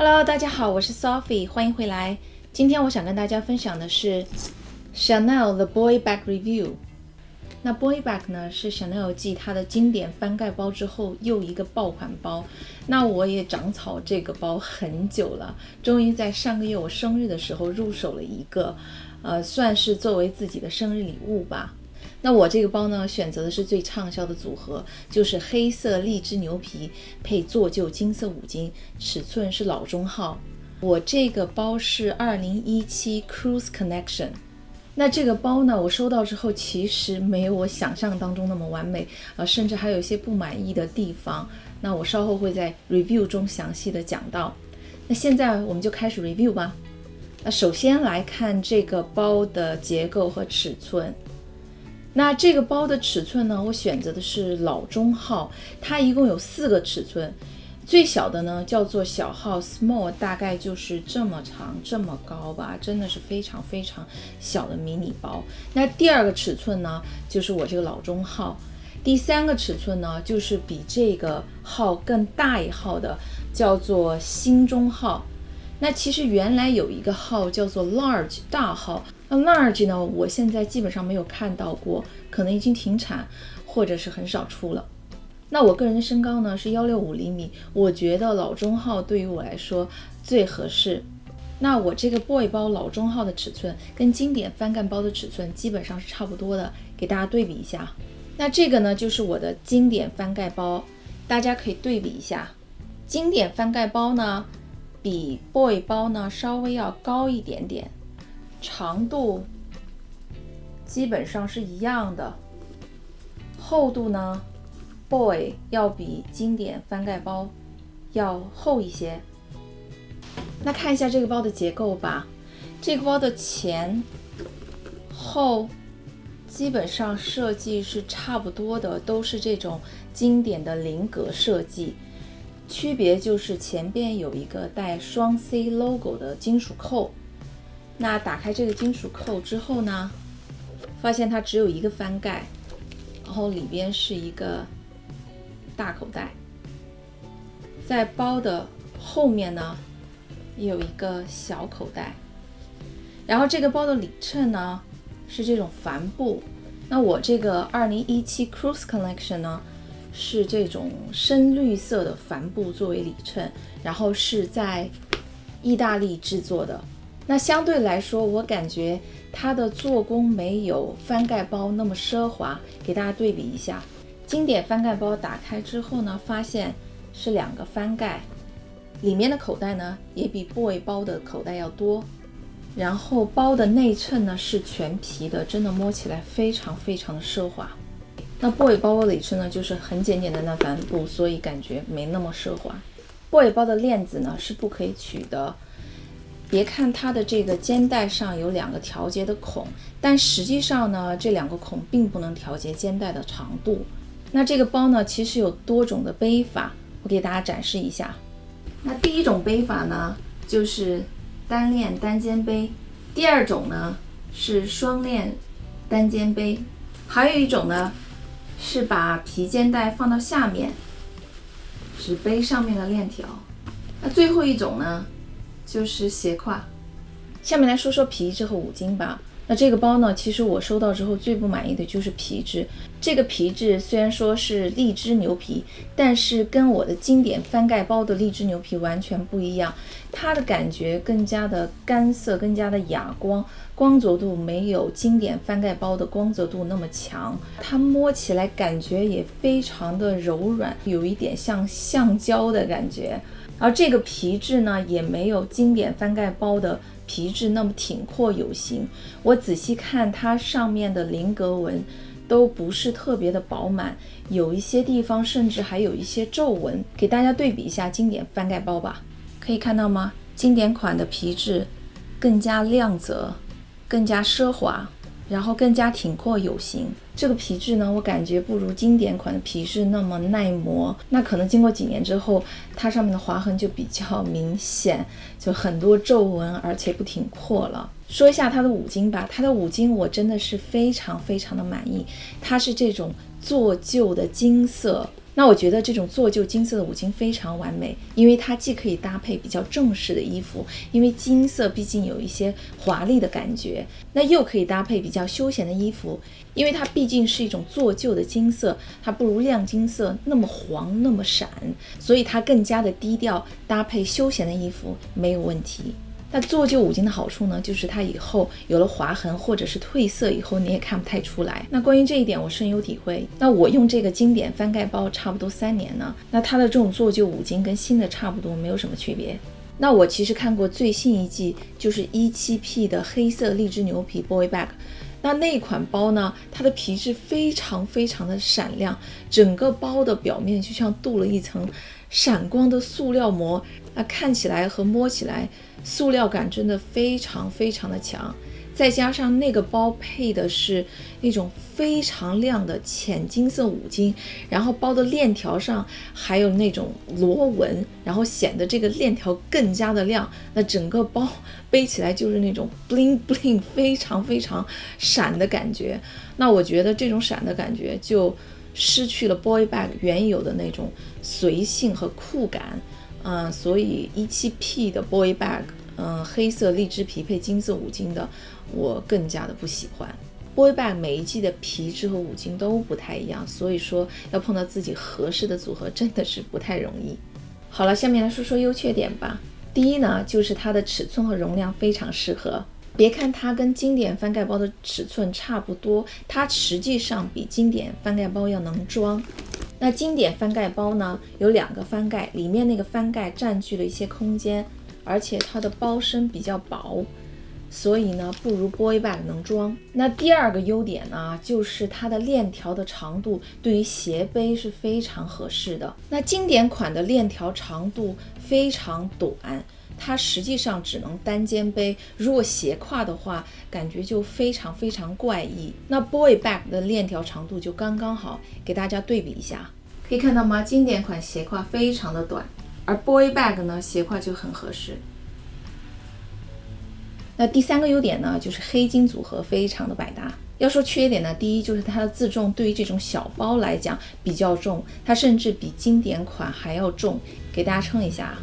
Hello， 大家好，我是 Sophie， 欢迎回来。今天我想跟大家分享的是 Chanel The Boy Bag Review。那 Boy Bag 呢是 Chanel 继它的经典翻盖包之后又一个爆款包。那我也长草这个包很久了，终于在上个月我生日的时候入手了一个，算是作为自己的生日礼物吧。那我这个包呢，选择的是最畅销的组合，就是黑色荔枝牛皮配做旧金色五金，尺寸是老中号。我这个包是2017 Cruise Connection。那这个包呢，我收到之后其实没有我想象当中那么完美，甚至还有一些不满意的地方。那我稍后会在 review 中详细的讲到。那现在我们就开始 review 吧。那首先来看这个包的结构和尺寸。那这个包的尺寸呢，我选择的是老中号，它一共有4个尺寸，最小的呢叫做小号 small， 大概就是这么长这么高吧，真的是非常非常小的迷你包。那第2个尺寸呢就是我这个老中号，第3个尺寸呢就是比这个号更大一号的，叫做新中号。那其实原来有一个号叫做 large 大号，那 large 呢我现在基本上没有看到过，可能已经停产或者是很少出了。那我个人的身高呢是165厘米，我觉得老中号对于我来说最合适。那我这个 boy 包老中号的尺寸跟经典翻盖包的尺寸基本上是差不多的，给大家对比一下。那这个呢就是我的经典翻盖包，大家可以对比一下。经典翻盖包呢比 boy 包呢稍微要高一点点，长度基本上是一样的，厚度呢 boy 要比经典翻盖包要厚一些。那看一下这个包的结构吧，这个包的前后基本上设计是差不多的，都是这种经典的菱格设计，区别就是前边有一个带双 C logo 的金属扣。那打开这个金属扣之后呢，发现它只有一个翻盖，然后里边是一个大口袋，在包的后面呢也有一个小口袋。然后这个包的里衬呢是这种帆布，那我这个2017 Cruise Collection 呢是这种深绿色的帆布作为里衬，然后是在意大利制作的。那相对来说我感觉它的做工没有翻盖包那么奢华，给大家对比一下。经典翻盖包打开之后呢，发现是2个翻盖，里面的口袋呢也比 boy 包的口袋要多，然后包的内衬呢是全皮的，真的摸起来非常非常的奢华。那 boy 包的里衬呢就是很简简单的帆布，所以感觉没那么奢华。boy 包的链子呢是不可以取的，别看它的这个肩带上有2个调节的孔，但实际上呢这2个孔并不能调节肩带的长度。那这个包呢其实有多种的背法，我给大家展示一下。那第一种背法呢就是单链单肩背，第2种呢是双链单肩背，还有一种呢是把皮肩带放到下面，只背上面的链条。那最后一种呢就是斜挎。下面来说说皮质和五金吧。那这个包呢其实我收到之后最不满意的就是皮质。这个皮质虽然说是荔枝牛皮，但是跟我的经典翻盖包的荔枝牛皮完全不一样，它的感觉更加的干涩，更加的哑光，光泽度没有经典翻盖包的光泽度那么强，它摸起来感觉也非常的柔软，有一点像橡胶的感觉。而这个皮质呢也没有经典翻盖包的皮质那么挺阔有型，我仔细看它上面的菱格纹都不是特别的饱满，有一些地方甚至还有一些皱纹。给大家对比一下经典翻盖包吧，可以看到吗？经典款的皮质更加亮泽，更加奢华，然后更加挺阔有型。这个皮质呢我感觉不如经典款的皮质那么耐磨，那可能经过几年之后它上面的划痕就比较明显，就很多皱纹，而且不挺阔了。说一下它的五金吧，它的五金我真的是非常非常的满意，它是这种做旧的金色。那我觉得这种做旧金色的五金非常完美，因为它既可以搭配比较正式的衣服，因为金色毕竟有一些华丽的感觉，那又可以搭配比较休闲的衣服，因为它毕竟是一种做旧的金色，它不如亮金色那么黄那么闪，所以它更加的低调，搭配休闲的衣服没有问题。那做旧五金的好处呢，就是它以后有了划痕或者是褪色以后，你也看不太出来。那关于这一点我深有体会。那我用这个经典翻盖包差不多3年呢，那它的这种做旧五金跟新的差不多，没有什么区别。那我其实看过最新一季，就是 17P 的黑色荔枝牛皮 Boy Bag。那款包呢，它的皮质非常非常的闪亮，整个包的表面就像镀了一层闪光的塑料膜，看起来和摸起来塑料感真的非常非常的强。再加上那个包配的是那种非常亮的浅金色五金，然后包的链条上还有那种螺纹，然后显得这个链条更加的亮，那整个包背起来就是那种 bling bling 非常非常闪的感觉。那我觉得这种闪的感觉就失去了 Boy Bag 原有的那种随性和酷感，所以 17P 的 Boy Bag黑色荔枝皮配金色五金的我更加的不喜欢。Boy Bag 每一季的皮质和五金都不太一样，所以说要碰到自己合适的组合真的是不太容易。好了，下面来说说优缺点吧。第一呢，就是它的尺寸和容量非常适合。别看它跟经典翻盖包的尺寸差不多，它实际上比经典翻盖包要能装。那经典翻盖包呢，有2个翻盖，里面那个翻盖占据了一些空间，而且它的包身比较薄，所以呢不如 Boy Bag 能装。那第2个优点呢，就是它的链条的长度对于斜背是非常合适的。那经典款的链条长度非常短，它实际上只能单肩背，如果斜挎的话感觉就非常非常怪异。那 Boy Bag 的链条长度就刚刚好，给大家对比一下，可以看到吗？经典款斜挎非常的短，而 Boy Bag 呢斜挎就很合适。那第3个优点呢，就是黑金组合非常的百搭。要说缺点呢，第一就是它的自重对于这种小包来讲比较重，它甚至比经典款还要重，给大家称一下。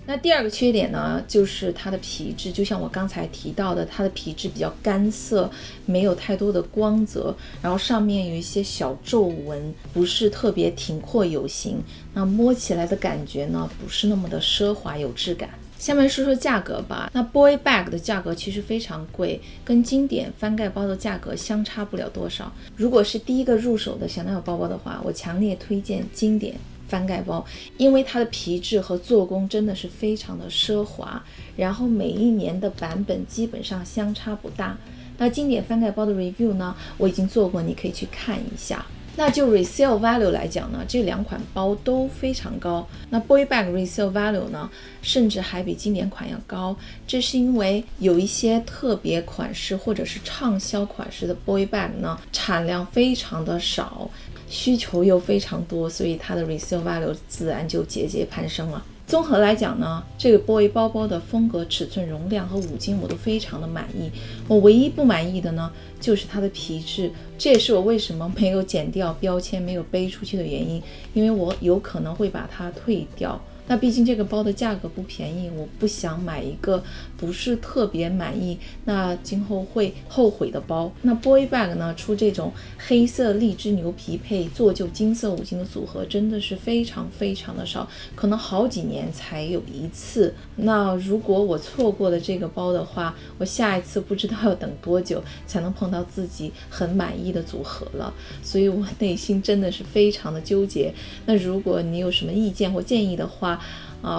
那第2个缺点呢，就是它的皮质，就像我刚才提到的，它的皮质比较干涩，没有太多的光泽，然后上面有一些小皱纹，不是特别挺阔有型，那摸起来的感觉呢，不是那么的奢华有质感。下面说说价格吧。那 Boy Bag 的价格其实非常贵，跟经典翻盖包的价格相差不了多少。如果是第一个入手的香奈儿包包的话，我强烈推荐经典翻盖包，因为它的皮质和做工真的是非常的奢华，然后每一年的版本基本上相差不大。那经典翻盖包的 review 呢，我已经做过，你可以去看一下。那就 resale value 来讲呢，这2款包都非常高。那 Boy Bag resale value 呢，甚至还比经典款要高。这是因为有一些特别款式或者是畅销款式的 Boy Bag 呢，产量非常的少，需求又非常多，所以它的 resale value 自然就节节攀升了。综合来讲呢，这个 Boy 包包的风格、尺寸、容量和五金我都非常的满意。我唯一不满意的呢，就是它的皮质，这也是我为什么没有剪掉标签、没有背出去的原因，因为我有可能会把它退掉。那毕竟这个包的价格不便宜，我不想买一个不是特别满意，那今后会后悔的包。那 Boy Bag 呢，出这种黑色荔枝牛皮配做旧金色五金的组合真的是非常非常的少，可能好几年才有一次。那如果我错过了这个包的话，我下一次不知道要等多久才能碰到自己很满意的组合了，所以我内心真的是非常的纠结。那如果你有什么意见或建议的话，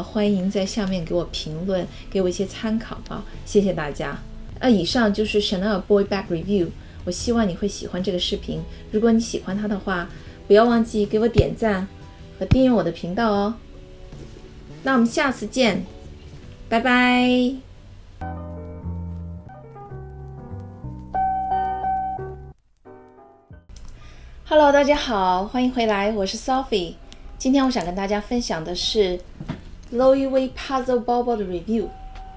欢迎在下面给我评论，给我一些参考吧，谢谢大家。以上就是 Chanel Boy Bag Review， 我希望你会喜欢这个视频。如果你喜欢它的话，不要忘记给我点赞和订阅我的频道哦。那我们下次见，拜拜。Hello， 大家好，欢迎回来，我是 Sophie。今天我想跟大家分享的是 Loewe Puzzle 包包的 review。